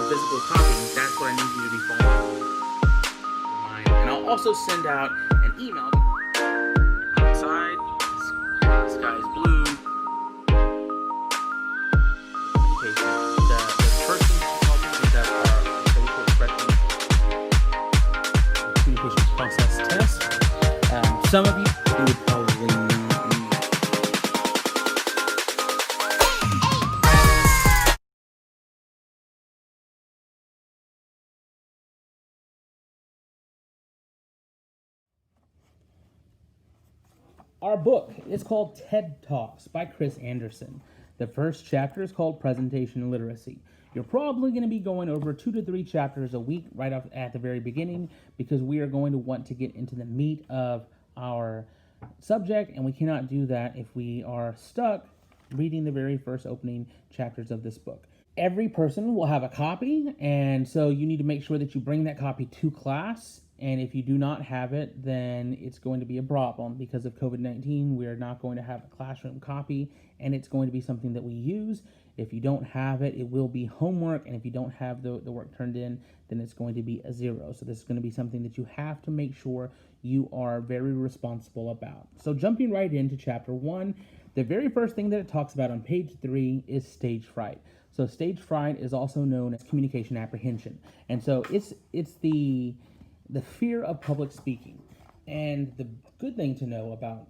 physical copy, that's what I need you to be following. And I'll also send out an email. Outside, the sky is blue. Communication. The person that are facial expressions. Communication process test. Some of you would probably not need. Our book is called TED Talks by Chris Anderson. The first chapter is called Presentation Literacy. You're probably going to be going over 2 to 3 chapters a week right off at the very beginning because we are going to want to get into the meat of our subject, and we cannot do that if we are stuck reading the very first opening chapters of this book. Every person will have a copy, and so you need to make sure that you bring that copy to class. And if you do not have it, then it's going to be a problem because of COVID-19. We are not going to have a classroom copy, and it's going to be something that we use. If you don't have it, it will be homework, and if you don't have the work turned in, then it's going to be a 0. So this is going to be something that you have to make sure you are very responsible about. So jumping right into chapter 1, the very first thing that it talks about on page 3 is stage fright. So stage fright is also known as communication apprehension. And so it's the fear of public speaking. And the good thing to know about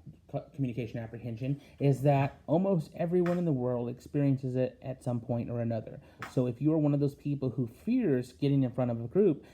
communication apprehension is that almost everyone in the world experiences it at some point or another. So if you're one of those people who fears getting in front of a group,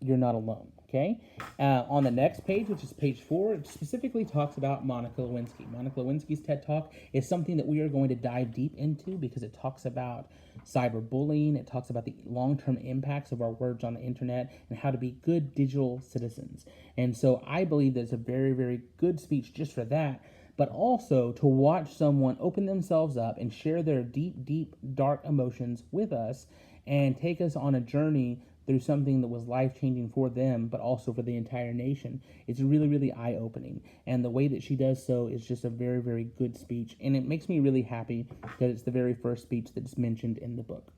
you're not alone, okay? On the next page, which is page 4, it specifically talks about Monica Lewinsky. Monica Lewinsky's TED Talk is something that we are going to dive deep into because it talks about cyberbullying, it talks about the long-term impacts of our words on the internet, and how to be good digital citizens. And so I believe that it's a very, very good speech just for that, but also to watch someone open themselves up and share their deep, deep, dark emotions with us and take us on a journey through something that was life-changing for them, but also for the entire nation. It's really, really eye-opening. And the way that she does so is just a very, very good speech. And it makes me really happy that it's the very first speech that's mentioned in the book.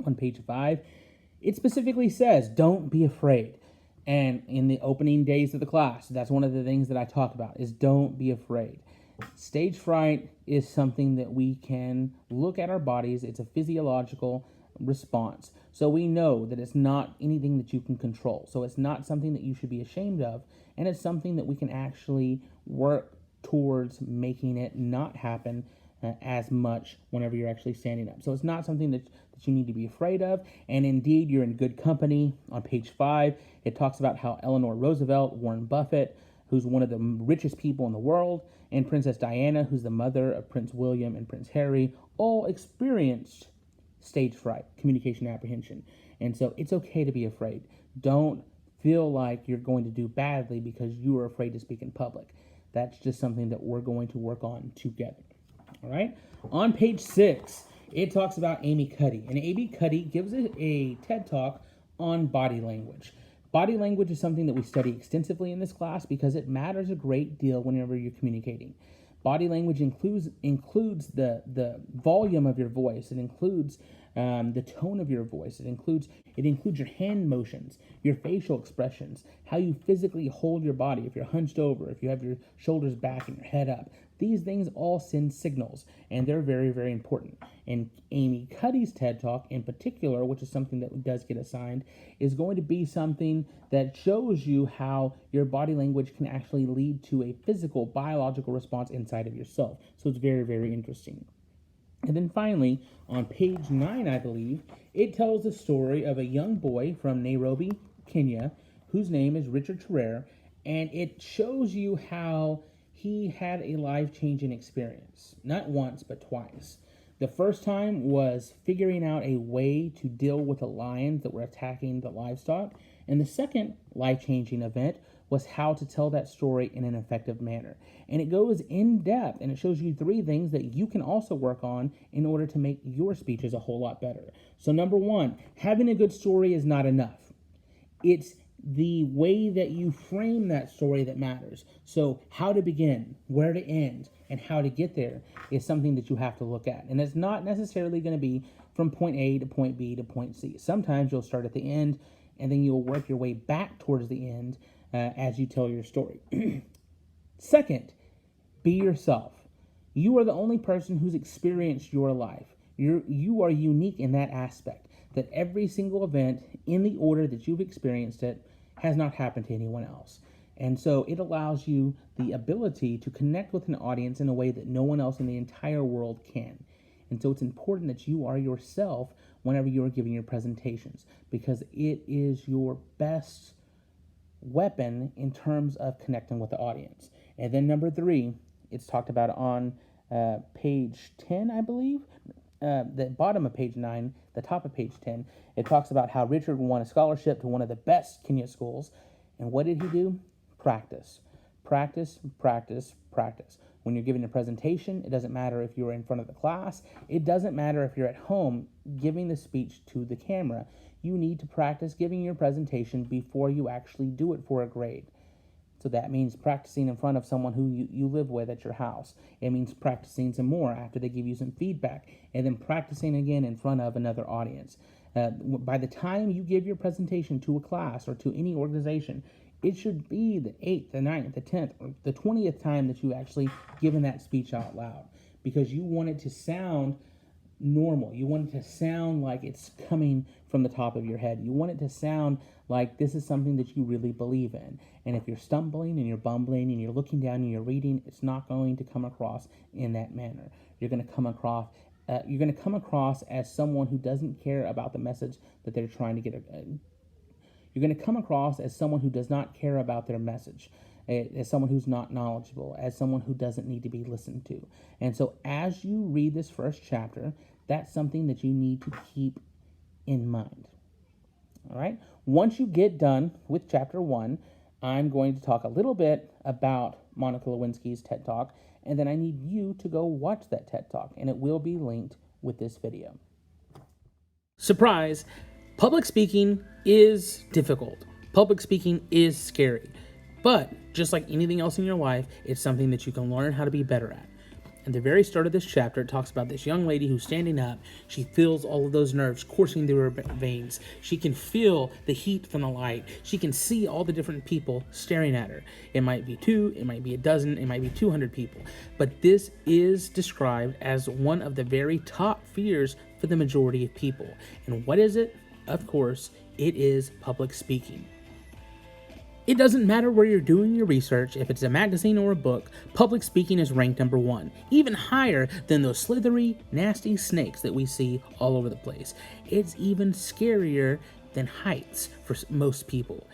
On page 5, it specifically says, don't be afraid. And in the opening days of the class, that's one of the things that I talk about, is don't be afraid. Stage fright is something that we can look at our bodies. It's a physiological response. So we know that it's not anything that you can control. So it's not something that you should be ashamed of, and it's something that we can actually work towards making it not happen as much whenever you're actually standing up. So it's not something that you need to be afraid of, and indeed you're in good company. On page 5, it talks about how Eleanor Roosevelt, Warren Buffett, who's one of the richest people in the world, and Princess Diana, who's the mother of Prince William and Prince Harry, all experienced stage fright, communication apprehension. And so it's okay to be afraid. Don't feel like you're going to do badly because you are afraid to speak in public. That's just something that we're going to work on together. All right? On page 6, it talks about Amy Cuddy. And Amy Cuddy gives a TED Talk on body language. Body language is something that we study extensively in this class because it matters a great deal whenever you're communicating. Body language includes the volume of your voice. It includes the tone of your voice. It includes your hand motions, your facial expressions, how you physically hold your body, if you're hunched over, if you have your shoulders back and your head up. These things all send signals, and they're very, very important. And Amy Cuddy's TED Talk in particular, which is something that does get assigned, is going to be something that shows you how your body language can actually lead to a physical, biological response inside of yourself. So it's very, very interesting. And then finally, on page 9, I believe, it tells the story of a young boy from Nairobi, Kenya, whose name is Richard Terrer, and it shows you how he had a life-changing experience, not once, but twice. The first time was figuring out a way to deal with the lions that were attacking the livestock, and the second life-changing event was how to tell that story in an effective manner. And it goes in depth, and it shows you 3 things that you can also work on in order to make your speeches a whole lot better. So number 1, having a good story is not enough. It's the way that you frame that story that matters. So how to begin, where to end, and how to get there is something that you have to look at. And it's not necessarily going to be from point A to point B to point C. Sometimes you'll start at the end, and then you'll work your way back towards the end as you tell your story. Second, be yourself. You are the only person who's experienced your life. You are unique in that aspect, that every single event in the order that you've experienced it has not happened to anyone else. And so it allows you the ability to connect with an audience in a way that no one else in the entire world can. And so it's important that you are yourself whenever you are giving your presentations, because it is your best weapon in terms of connecting with the audience. And then number 3, it's talked about on page 10, I believe, the bottom of page 9, the top of page 10. It talks about how Richard won a scholarship to one of the best Kenya schools. And what did he do? Practice. Practice, practice, practice. When you're giving a presentation, it doesn't matter if you're in front of the class. It doesn't matter if you're at home giving the speech to the camera. You need to practice giving your presentation before you actually do it for a grade. So that means practicing in front of someone who you live with at your house. It means practicing some more after they give you some feedback, and then practicing again in front of another audience. By the time you give your presentation to a class or to any organization, it should be the 8th, the 9th, the 10th, or the 20th time that you actually given that speech out loud, because you want it to sound normal. You want it to sound like it's coming from the top of your head. You want it to sound like this is something that you really believe in. And if you're stumbling and you're bumbling and you're looking down and you're reading, it's not going to come across in that manner. You're going to come across as someone who doesn't care about the message that they're trying to get. You're going to come across as someone who does not care about their message, as someone who's not knowledgeable, as someone who doesn't need to be listened to. And so as you read this first chapter, that's something that you need to keep in mind. All right? Once you get done with chapter 1, I'm going to talk a little bit about Monica Lewinsky's TED Talk, and then I need you to go watch that TED Talk, and it will be linked with this video. Surprise! Public speaking is difficult. Public speaking is scary. But just like anything else in your life, it's something that you can learn how to be better at. At the very start of this chapter, it talks about this young lady who's standing up. She feels all of those nerves coursing through her veins. She can feel the heat from the light. She can see all the different people staring at her. It might be 2, it might be a dozen, it might be 200 people. But this is described as one of the very top fears for the majority of people. And what is it? Of course, it is public speaking. It doesn't matter where you're doing your research, if it's a magazine or a book, public speaking is ranked number 1, even higher than those slithery, nasty snakes that we see all over the place. It's even scarier than heights for most people.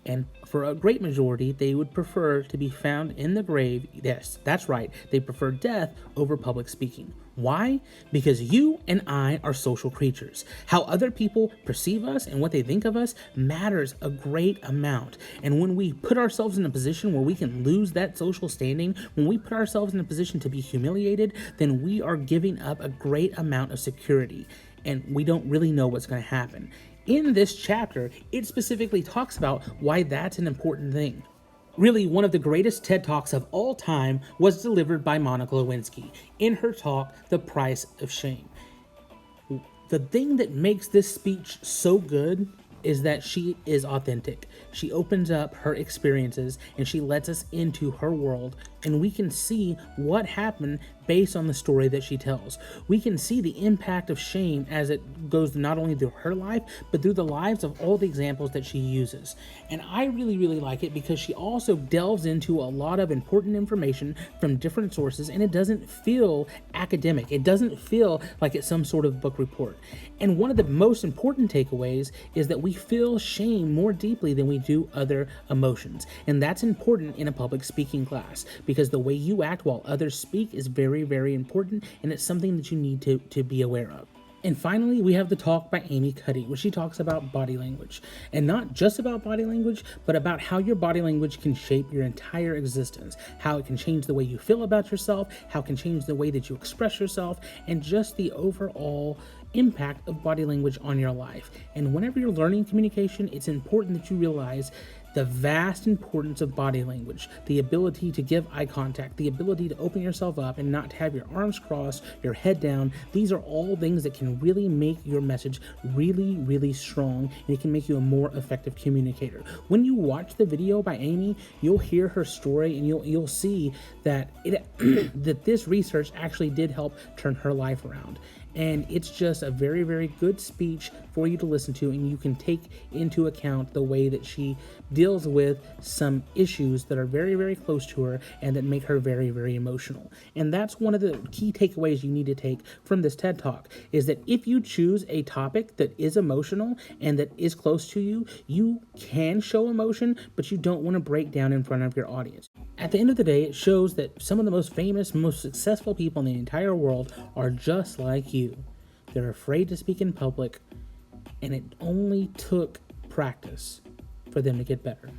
And for a great majority, they would prefer to be found in the grave. Yes, that's right. They prefer death over public speaking. Why? Because you and I are social creatures. How other people perceive us and what they think of us matters a great amount. And when we put ourselves in a position where we can lose that social standing, when we put ourselves in a position to be humiliated, then we are giving up a great amount of security. And we don't really know what's going to happen. In this chapter, it specifically talks about why that's an important thing. Really, one of the greatest TED Talks of all time was delivered by Monica Lewinsky in her talk, The Price of Shame. The thing that makes this speech so good is that she is authentic. She opens up her experiences and she lets us into her world, and we can see what happened based on the story that she tells. We can see the impact of shame as it goes not only through her life, but through the lives of all the examples that she uses. And I really, really like it because she also delves into a lot of important information from different sources, and it doesn't feel academic. It doesn't feel like it's some sort of book report. And one of the most important takeaways is that we feel shame more deeply than we do other emotions. And that's important in a public speaking class, because the way you act while others speak is very, very important, and it's something that you need to be aware of. And finally, we have the talk by Amy Cuddy, where she talks about body language. And not just about body language, but about how your body language can shape your entire existence, how it can change the way you feel about yourself, how it can change the way that you express yourself, and just the overall impact of body language on your life. And whenever you're learning communication, it's important that you realize the vast importance of body language, the ability to give eye contact, the ability to open yourself up and not to have your arms crossed, your head down. These are all things that can really make your message really, really strong, and it can make you a more effective communicator. When you watch the video by Amy, you'll hear her story, and you'll see that that this research actually did help turn her life around. And it's just a very, very good speech for you to listen to, and you can take into account the way that she deals with some issues that are very, very close to her and that make her very, very emotional. And that's one of the key takeaways you need to take from this TED Talk, is that if you choose a topic that is emotional and that is close to you, you can show emotion, but you don't want to break down in front of your audience. At the end of the day, it shows that some of the most famous, most successful people in the entire world are just like you. They're afraid to speak in public, and it only took practice for them to get better.